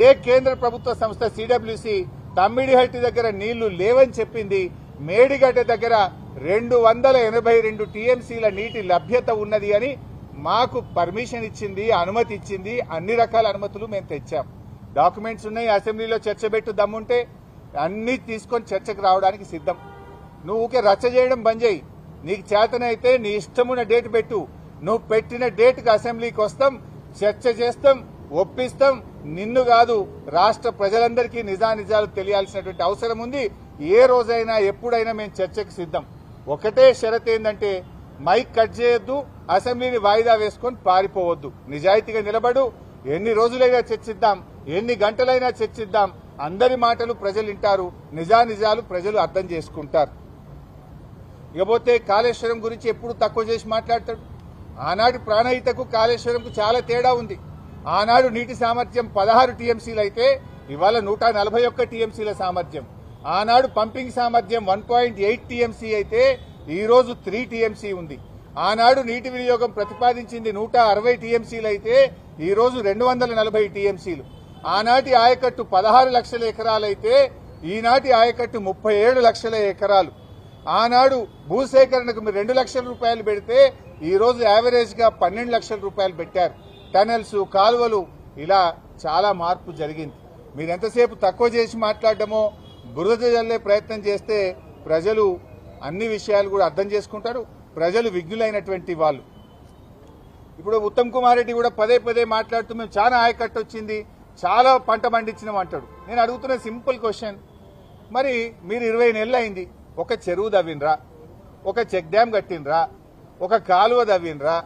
ఏ కేంద్ర ప్రభుత్వ సంస్థ సిడబ్ల్యూసి తమ్మిడిహట్టి దగ్గర నీళ్లు లేవని చెప్పింది. మేడిగడ్డ దగ్గర 282 టీఎంసీల నీటి లభ్యత ఉన్నది అని మాకు పర్మిషన్ ఇచ్చింది, అనుమతి ఇచ్చింది. అన్ని రకాల అనుమతులు మేము తెచ్చాం. డాక్యుమెంట్స్ ఉన్నాయి. అసెంబ్లీలో చర్చ పెట్టు దమ్ముంటే అన్ని తీసుకొని చర్చకు రావడానికి సిద్ధం. నువ్వు ఊకే రచ్చ చేయడం బంద్ చేయి. నీకు చేతనైతే నీ ఇష్టమున్న డేట్ పెట్టు. నువ్వు పెట్టిన డేట్కి అసెంబ్లీకి వస్తాం, చర్చ చేస్తాం, ఒప్పిస్తాం. నిన్ను కాదు రాష్ట్ర ప్రజలందరికీ నిజానిజాలు తెలియాల్సినటువంటి అవసరం ఉంది. ఏ రోజైనా ఎప్పుడైనా మేము చర్చకు సిద్ధం. ఒకటే షరత్ ఏంటంటే మైక్ కట్ చేయొద్దు, అసెంబ్లీని వాయిదా వేసుకొని పారిపోవద్దు. నిజాయితీగా నిలబడు. ఎన్ని రోజులైనా చర్చిద్దాం, ఎన్ని గంటలైనా చర్చిద్దాం. అందరి మాటలు ప్రజలు వింటారు, నిజానిజాలు ప్రజలు అర్థం చేసుకుంటారు. ఇకపోతే కాళేశ్వరం గురించి ఎప్పుడు తక్కువ చేసి మాట్లాడతాడు. ఆనాటి ప్రాణహితకు కాళేశ్వరంకు చాలా తేడా ఉంది. ఆనాడు నీటి సామర్థ్యం 16 టీఎంసీలు అయితే ఇవాళ 141 టీఎంసీల సామర్థ్యం. ఆనాడు పంపింగ్ సామర్థ్యం 1.8 టీఎంసీ అయితే ఈ రోజు 3 టీఎంసీ ఉంది. ఆనాడు నీటి వినియోగం ప్రతిపాదించింది 160 టీఎంసీలు అయితే ఈ రోజు 240 టీఎంసీలు. ఆనాటి ఆయకట్టు 16 లక్షల ఎకరాలైతే ఈనాటి ఆయకట్టు 37 లక్షల ఎకరాలు. ఆనాడు భూసేకరణకు 2 లక్షల రూపాయలు పెడితే ఈ రోజు యావరేజ్ గా 12 లక్షల రూపాయలు పెట్టారు. టనల్స్, కాలువలు, ఇలా చాలా మార్పు జరిగింది. మీరు ఎంతసేపు తక్కువ చేసి మాట్లాడడమో బురద జల్లే ప్రయత్నం చేస్తే ప్రజలు అన్ని విషయాలు కూడా అర్థం చేసుకుంటారు. ప్రజలు విజ్ఞులైనటువంటి వాళ్ళు. ఇప్పుడు ఉత్తమ్ కుమార్ రెడ్డి కూడా పదే పదే మాట్లాడుతూ మేము చాలా ఆయకట్టు వచ్చింది, చాలా పంట పండించినాం అంటాడు. నేను అడుగుతున్న సింపుల్ క్వశ్చన్, మరి మీరు 20 నెలలు అయింది, ఒక చెరువు దవ్వినరా, ఒక చెక్ డ్యామ్ కట్టినరా, ఒక కాలువ దవ్వినరా,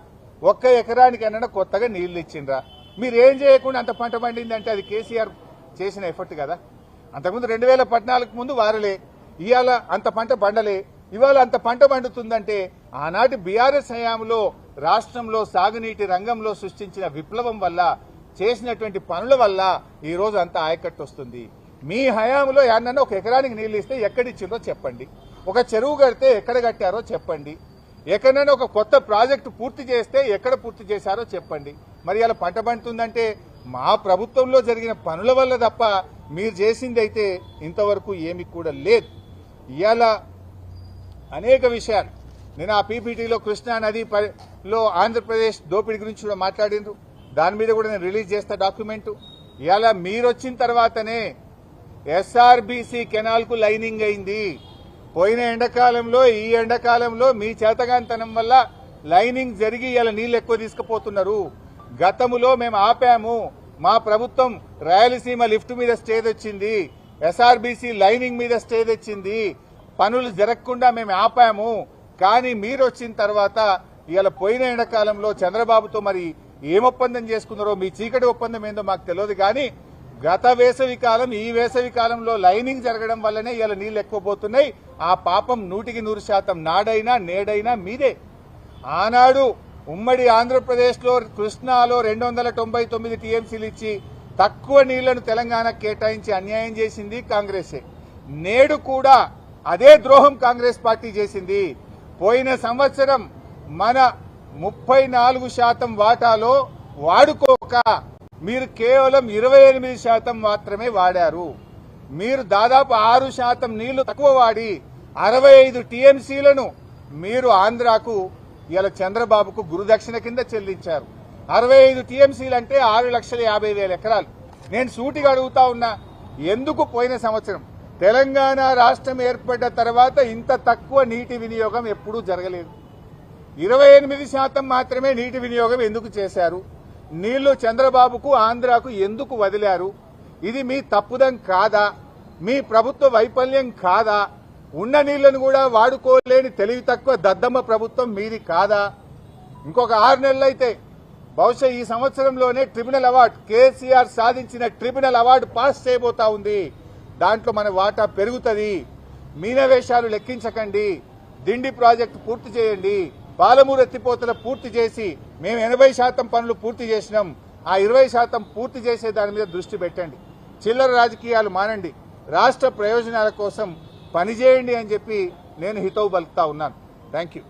ఒక్క ఎకరానికి అన్న కొత్తగా నీళ్లు ఇచ్చిండ్రా? మీరు ఏం చేయకుండా అంత పంట పండిందంటే అది కేసీఆర్ చేసిన ఎఫర్ట్ కదా. అంతకుముందు 2014 ముందు వారలే, ఇవాళ అంత పంట పండలే, ఇవాళ అంత పంట పండుతుందంటే ఆనాటి బీఆర్ఎస్ హయాంలో రాష్ట్రంలో సాగునీటి రంగంలో సృష్టించిన విప్లవం వల్ల, చేసినటువంటి పనుల వల్ల ఈ రోజు అంత ఆయకట్టు వస్తుంది. మీ హయాంలో యాన్నన్నా ఒక ఎకరానికి నీళ్లు ఇస్తే ఎక్కడిచ్చిందో చెప్పండి, ఒక చెరువు కడితే ఎక్కడ కట్టారో చెప్పండి, ఎక్కడైనా ఒక కొత్త ప్రాజెక్టు పూర్తి చేస్తే ఎక్కడ పూర్తి చేశారో చెప్పండి. మరి ఇలా పంట పండుతుందంటే మా ప్రభుత్వంలో జరిగిన పనుల వల్ల తప్ప మీరు చేసింది అయితే ఇంతవరకు ఏమీ కూడా లేదు. అనేక విషయాలు నేను ఆ పీపీటీలో కృష్ణా నదిలో ఆంధ్రప్రదేశ్ దోపిడీ గురించి కూడా మాట్లాడిండ్రు. దాని మీద కూడా నేను రిలీజ్ చేస్తా డాక్యుమెంట్. ఇవాళ మీరు వచ్చిన తర్వాతనే ఎస్ఆర్బీసీ కెనాల్ కు లైనింగ్ అయింది. పోయిన ఎండాకాలంలో, ఈ ఎండాకాలంలో మీ చేతగాంతనం వల్ల లైనింగ్ జరిగి ఇలా నీళ్లు ఎక్కువ తీసుకుపోతున్నారు. గతములో మేము ఆపాము. మా ప్రభుత్వం రాయలసీమ లిఫ్ట్ మీద స్టే తెచ్చింది, ఎస్ఆర్బీసీ లైనింగ్ మీద స్టే తెచ్చింది. పనులు జరగకుండా మేము ఆపాము. కానీ మీరు వచ్చిన తర్వాత ఇవాళ పోయిన ఎండాకాలంలో చంద్రబాబుతో మరి ఏం ఒప్పందం చేసుకున్నారో, మీ చీకటి ఒప్పందం ఏందో మాకు తెలియదు. కానీ గత వేసవి కాలం, ఈ వేసవి కాలంలో లైనింగ్ జరగడం వల్లనే ఇవాళ నీళ్లు ఎక్కువ పోతున్నాయి. ఆ పాపం 100% నాడైనా నేడైనా మీదే. ఆనాడు ఉమ్మడి ఆంధ్రప్రదేశ్ లో కృష్ణాలో 299 టీఎంసీలు ఇచ్చి తక్కువ నీళ్లను తెలంగాణ కేటాయించి అన్యాయం చేసింది కాంగ్రెసే. నేడు కూడా అదే ద్రోహం కాంగ్రెస్ పార్టీ చేసింది. పోయిన సంవత్సరం మన 34% వాటాలో వాడుకోక మీరు కేవలం 28% మాత్రమే వాడారు. మీరు దాదాపు 6% నీళ్లు తక్కువ వాడి 65 టీఎంసీలను మీరు ఆంధ్రాకు ఇలా చంద్రబాబుకు గురుదక్షిణ కింద చెల్లించారు. 65 టీఎంసీలు అంటే 6,50,000 ఎకరాలు. నేను సూటిగా అడుగుతా ఉన్నా, ఎందుకు పోయిన సంవత్సరం తెలంగాణ రాష్ట్రం ఏర్పడ్డ తర్వాత ఇంత తక్కువ నీటి వినియోగం ఎప్పుడూ జరగలేదు? 28% మాత్రమే నీటి వినియోగం ఎందుకు చేశారు? నీళ్లు చంద్రబాబుకు, ఆంధ్రాకు ఎందుకు వదిలారు? ఇది మీ తప్పుదం కాదా? మీ ప్రభుత్వ వైఫల్యం కాదా? ఉన్న నీళ్లను కూడా వాడుకోలేని తెలివి తక్కువ దద్దమ్మ ప్రభుత్వం మీది కాదా? ఇంకొక 6 నెలలైతే బహుశా ఈ సంవత్సరంలోనే ట్రిబ్యునల్ అవార్డు, కేసీఆర్ సాధించిన ట్రిబ్యునల్ అవార్డు పాస్ చేయబోతా ఉంది. దాంట్లో మన వాటా పెరుగుతుంది. మీనవేశాలు లెక్కించకండి. దిండి ప్రాజెక్టు పూర్తి చేయండి. పాలమూరు ఎత్తిపోతల పూర్తి చేసి మేము 80% పనులు పూర్తి చేసినాం. ఆ 20% పూర్తి చేసే దాని మీద దృష్టి పెట్టండి. చిల్లర రాజకీయాలు మానండి. రాష్ట్ర ప్రయోజనాల కోసం పనిచేయండి అని చెప్పి నేను హితవు పలుకుతా ఉన్నాను. Thank you.